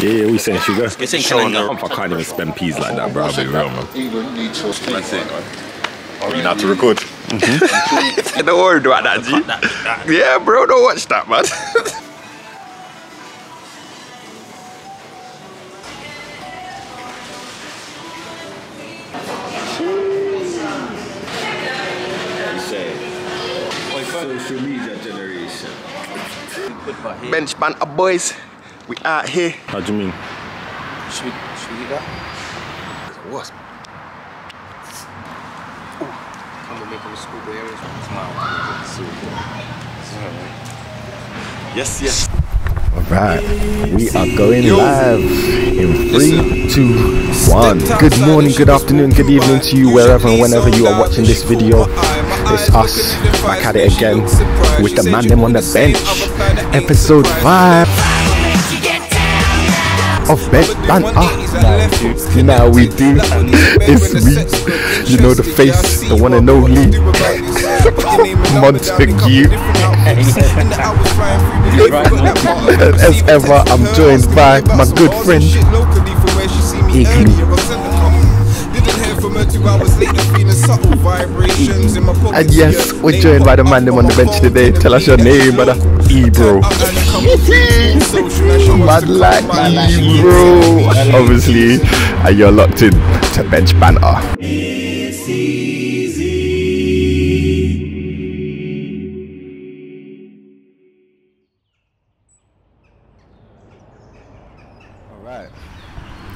Yeah, we saying sugar. You're saying calendar. I can't even spend peas like that, bro. I'll be real, man. That's it, man. Are we not to record? Don't worry about that, G. Yeah, bro, don't watch that, man. Social media generation. Bench Banter Boys, we out here. How do you mean? Should we eat that? What? Come and make them schoolboy areas. Yes, yes. Alright, we are going live in 3, 2, 1. Good morning, good afternoon, good evening to you wherever and whenever you are watching this video. It's us back at it again with the man them on the bench. Episode 5 of Bench Banter. Now we do. It's me, you know, the face, the one and only Montague. As ever, I'm joined by my good friend Igloo. And yes, we're joined by the man them on the bench today. Tell us your name, brother. Ebro. Mad like Ebro. Obviously, and you're locked in to Bench Banter. It's easy. Alright.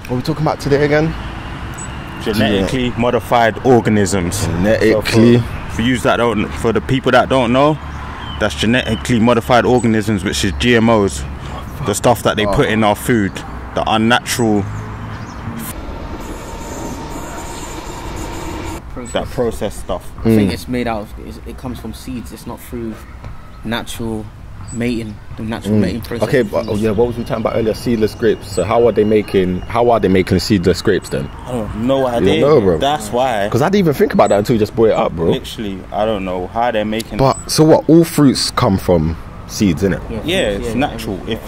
What are we talking about today again? Genetically modified organisms. Genetically. So for you that don't, for the people that don't know, that's genetically modified organisms, which is GMOs, the stuff that they put in our food, the unnatural, that processed stuff. I think it's made out of, it comes from seeds. It's not through natural mating, the natural mating process. Okay, but yeah, what was we talking about earlier? Seedless grapes. So how are they making seedless grapes then? I don't know how they. Know, bro. That's why. Because I didn't even think about that until you just brought it up, bro. Literally, I don't know how they're making. But so what? All fruits come from seeds, innit? Yeah, it's natural. If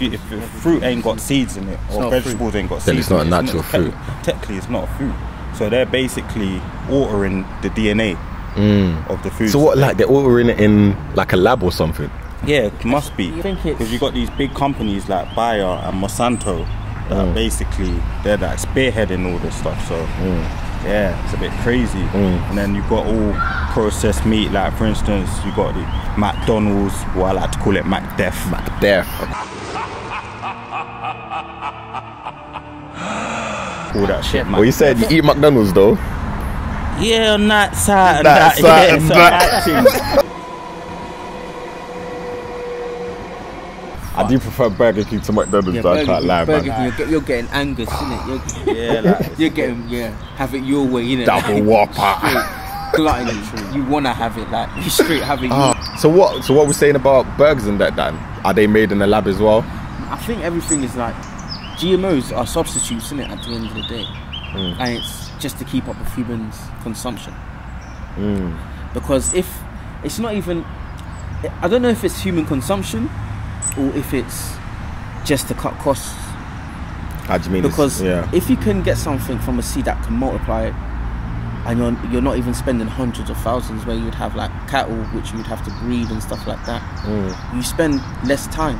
fruit ain't got seeds in it, or vegetables ain't got seeds, then it's not a natural fruit. Technically, it's not a fruit. So they're basically altering the DNA of the food. So what? Like they're altering it in like a lab or something? Yeah, it must be, because you got these big companies like Bayer and Monsanto that basically they're like spearheading all this stuff. So yeah, it's a bit crazy. And then you've got all processed meat, like for instance you got the McDonalds, or I like to call it McDeath. All that shit. Well, you said you eat McDonald's though. Yeah, on that side and that. I do prefer Burger King to McDonald's, though, I can't lie, Burger man. King, you're getting Angus, innit? You're getting, have it your way, innit? Double Whopper. Glutton, you wanna have it like you straight have it. So what we're saying about burgers and that, Dan? Are they made in the lab as well? I think everything is like GMOs are substitutes, innit? At the end of the day, and it's just to keep up with humans' consumption. Because if it's not even, I don't know if it's human consumption or if it's just to cut costs. How do you mean? Because if you can get something from a seed that can multiply it, and you're not even spending hundreds of thousands, where you'd have like cattle which you'd have to breed and stuff like that, you spend less time.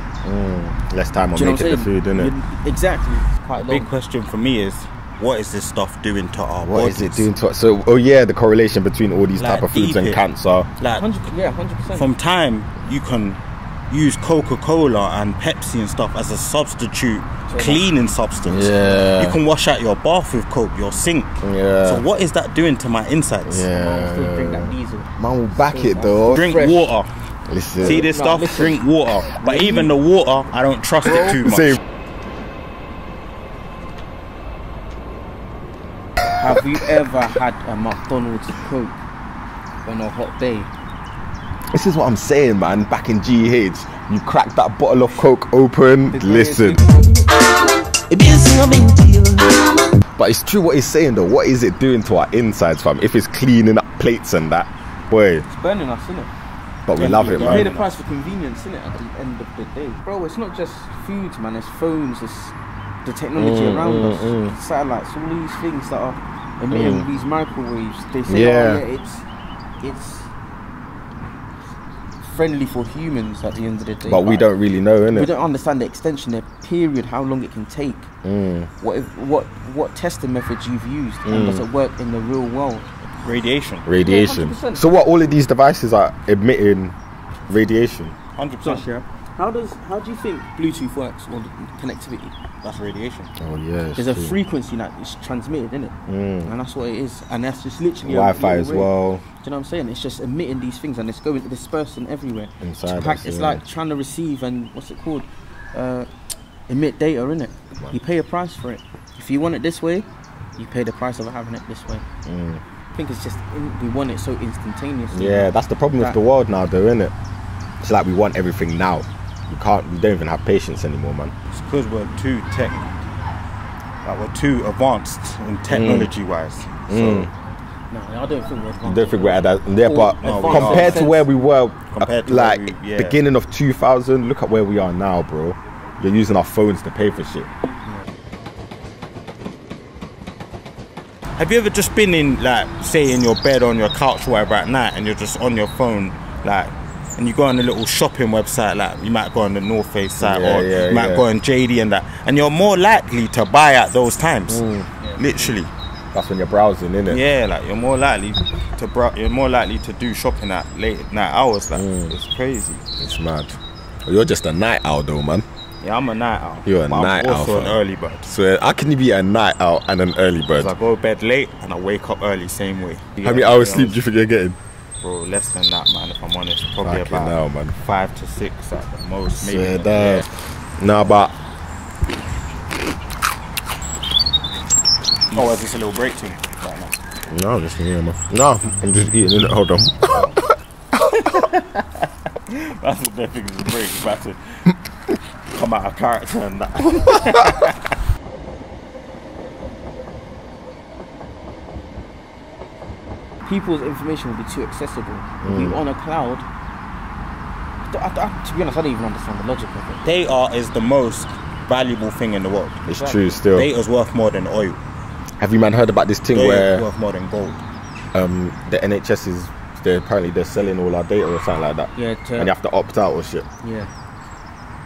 Less time on making the food, innit? Exactly. It's quite long. Big question for me is, what is this stuff doing to our bodies? What is it doing to us? So, the correlation between all these type of foods and cancer. Like, 100%. From time, you can use Coca-Cola and Pepsi and stuff as a substitute cleaning substance. You can wash out your bath with Coke, your sink. So what is that doing to my insides? Drink that diesel. Man will back it though. Drink water. Listen. See this stuff? Drink water. But even the water, I don't trust it too much. Same. Have you ever had a McDonald's Coke on a hot day? This is what I'm saying, man. Back in GH, you crack that bottle of Coke open. Listen. But it's true what he's saying though. What is it doing to our insides, fam? If it's cleaning up plates and that, boy. It's burning us, innit? But we love it, man. You pay the price for convenience, innit? At the end of the day, bro. It's not just foods, man. It's phones. It's the technology around us, satellites, all these things that are emitting these microwaves. They say, it's friendly for humans at the end of the day. But we don't really know, innit? We don't understand the extension, the period, how long it can take. What testing methods you've used, and does it work in the real world? Radiation. Yeah, so what? All of these devices are emitting radiation. 100%. Yeah. How do you think Bluetooth works or connectivity? That's radiation. Oh yeah. There's a frequency that is transmitted, isn't it? And that's what it is. And that's just literally Wi-Fi as well. Do you know what I'm saying? It's just emitting these things and it's dispersing everywhere. Inside it's like trying to receive and what's it called? Emit data, innit? You pay a price for it. If you want it this way, you pay the price of having it this way. I think it's just we want it so instantaneously. Yeah, that's the problem with the world now, though, isn't it? It's like we want everything now. We don't even have patience anymore, man. It's because we're too we're too advanced in technology-wise. So No, I don't think we're advanced. I don't think we're at that. Yeah, but compared to where we were, beginning of 2000, look at where we are now, bro. You're using our phones to pay for shit. Have you ever just been in, like, say in your bed or on your couch or whatever at night, and you're just on your phone, like, and you go on a little shopping website, like you might go on the North Face site, or you might go on JD and that, and you're more likely to buy at those times. Literally. That's when you're browsing, innit? Yeah, like you're more likely to do shopping at late night hours. Like it's crazy. It's mad. Well, you're just a night owl, though, man. Yeah, I'm a night owl. You're a night owl. I'm also an early bird. So how can you be a night owl and an early bird? Because I go to bed late and I wake up early, same way. How many hours sleep do you think you're getting? Bro, less than that, man, if I'm honest. Probably about 5 to 6 at the most, maybe. No, but... Oh, is this a little break thing right now? No, I'm just here, man. No, I'm just eating, innit? Hold on. That's what they think is a break. It's about to come out of character and that. People's information will be too accessible. Be on a cloud. To be honest, I don't even understand the logic of it. Data is the most valuable thing in the world. It's true still. Data's worth more than oil. Have you man heard about this thing where worth more than gold? The NHS is apparently they're selling all our data or something like that. Yeah, and you have to opt out or shit. Yeah.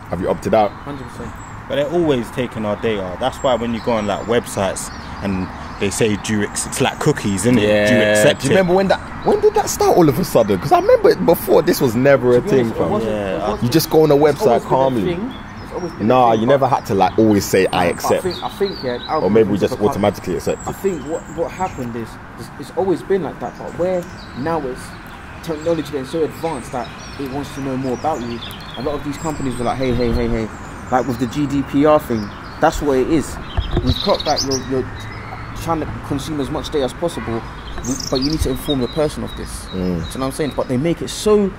Have you opted out? 100%. But they're always taking our data. That's why when you go on like websites and they say it's like cookies, isn't it? Yeah. Do you accept Do you remember when did that start all of a sudden? Because I remember before this was never a thing, fam. You just go on a website calmly. Nah, you never had to like always say I accept. I think yeah. Or maybe we just automatically accept. I think what happened is it's always been like that, but where now it's technology getting so advanced that it wants to know more about you. A lot of these companies were like, hey, like with the GDPR thing, that's what it is. We've clocked that you're trying to consume as much data as possible, but you need to inform the person of this. Do you know what I'm saying? But they make it so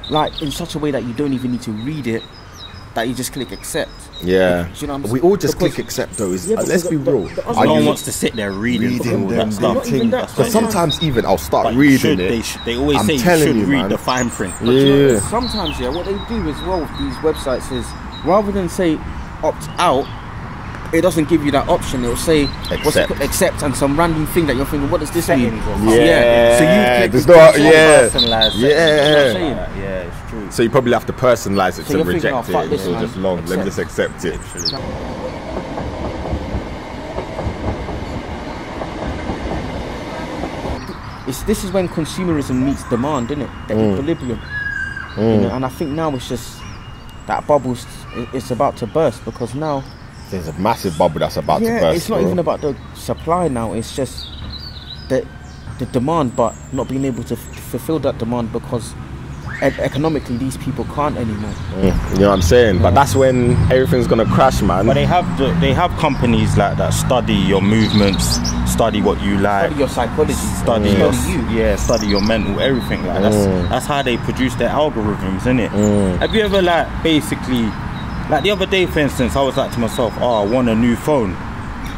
like in such a way that you don't even need to read it, that you just click accept. Yeah. Do you know what I'm saying? We all just click accept though. Let's be real. No one wants to sit there reading all that stuff. But sometimes even I'll start reading it. They always say you should read the fine print. But you know, sometimes what they do as well with these websites is rather than say opt out, it doesn't give you that option. It'll say accept and some random thing that you're thinking, what does this mean? Yeah. So you there's it's true. So you probably have to personalize it to reject it. It's just long. Let me just accept it. This is when consumerism meets demand, isn't it? The equilibrium. You know, and I think now it's just that bubble's it's about to burst because now there's a massive bubble that's about to burst. It's not even about the supply now. It's just the demand, but not being able to fulfill that demand because economically these people can't anymore. You know what I'm saying? But that's when everything's gonna crash, man. But they have companies like that study your movements, study what you like, study your psychology, study your mental, everything like that. That's how they produce their algorithms, isn't it? Have you ever like basically like the other day, for instance, I was like to myself, oh, I want a new phone.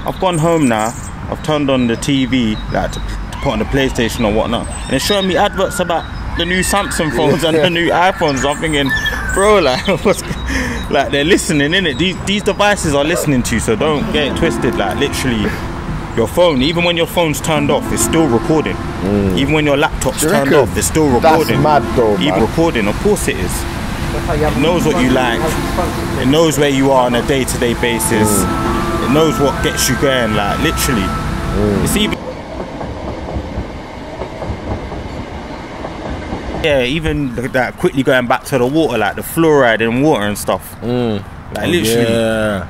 I've gone home now, I've turned on the TV like to put on the PlayStation or whatnot, and it's showing me adverts about the new Samsung phones and the new iPhones. I'm thinking, bro, like, Like they're listening, innit? These devices are listening to you, so don't get it twisted. Like literally, your phone, even when your phone's turned off, it's still recording. Even when your laptop's turned off, it's still recording. That's mad though, man. Recording, of course it is. It knows what you like. It knows where you are on a day-to-day basis. It knows what gets you going. Like literally, it's even. Yeah, even that quickly going back to the water, like the fluoride in water and stuff. Like literally. Yeah.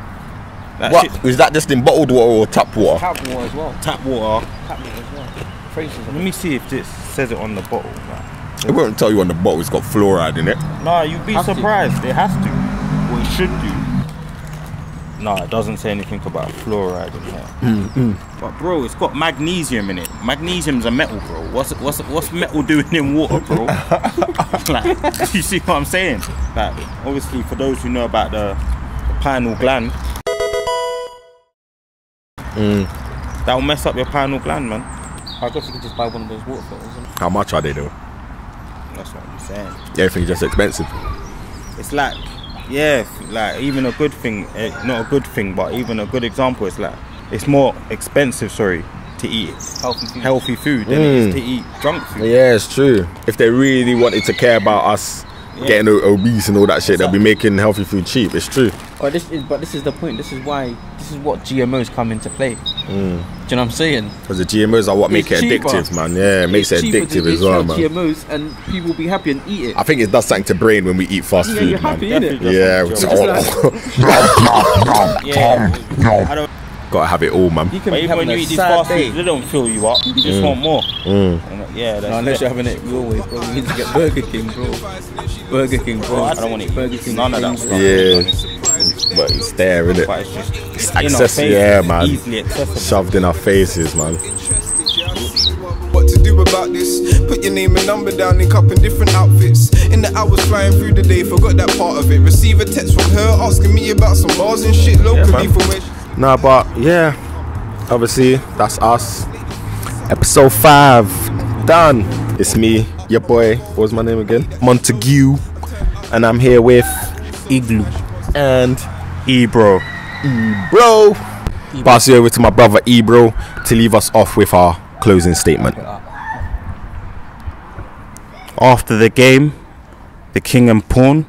What is that? Just in bottled water or tap water? Tap water as well. Tap water. Tap water as well. Crazy. Let me see if this says it on the bottle. It won't tell you on the bottle it's got fluoride in it. Nah, you'd be surprised. It has to. Or it should do. No, it doesn't say anything about fluoride in here. But bro, it's got magnesium in it. Magnesium's a metal, bro. What's metal doing in water, bro? Like, you see what I'm saying? Like, obviously, for those who know about the pineal gland, that'll mess up your pineal gland, man. I guess you could just buy one of those water filters. How much are they though? That's what I'm saying. Everything's just expensive. It's like, yeah, like even a good thing, not a good thing, but even a good example, it's like, it's more expensive, to eat healthy food than it is to eat junk food. Yeah, it's true. If they really wanted to care about us getting obese and all that shit, they'll be making healthy food cheap. It's true. But this is the point. This is what GMOs come into play. Do you know what I'm saying? Because the GMOs are what make it addictive, man. Yeah, it makes it addictive as well, man. GMOs and people will be happy and eat it. I think it does something to brain when we eat fast food, you're man. happy, innit? Yeah. Gotta have it all, man. You can But be even when having you a eat these sad fast day. foods, they don't fill you up. You just want more. Yeah, that's Unless you're having it always, bro. You need to get Burger King, bro. Burger King, bro. I don't want to eat Burger King. none of that stuff. Yeah. But it's there, innit? But it's just It's in our accessible, face, yeah, it's man. easily accessible. Shoved in our faces, man. What to do about this? Put your name and number down in cup in different outfits. In the hours flying through the day, forgot that part of it. Receive a text from her asking me about some bars and shit locally from where Nah, but yeah, obviously that's us. Episode 5 done. It's me, your boy. What was my name again? Montague, and I'm here with Igloo and Ebro. Bro. Pass you over to my brother Ebro to leave us off with our closing statement. After the game, the king and pawn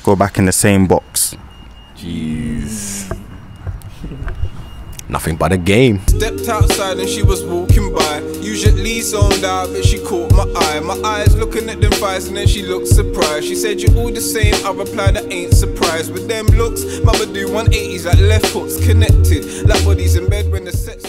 go back in the same box. Jeez. Nothing but a game. stepped outside and she was walking by. Usually zoned out, but she caught my eye. My eyes looking at them thighs and then she looked surprised. She said, "You're all the same." I replied, "I ain't surprised." With them looks, mama do 180s like left hooks connected, like bodies in bed when the set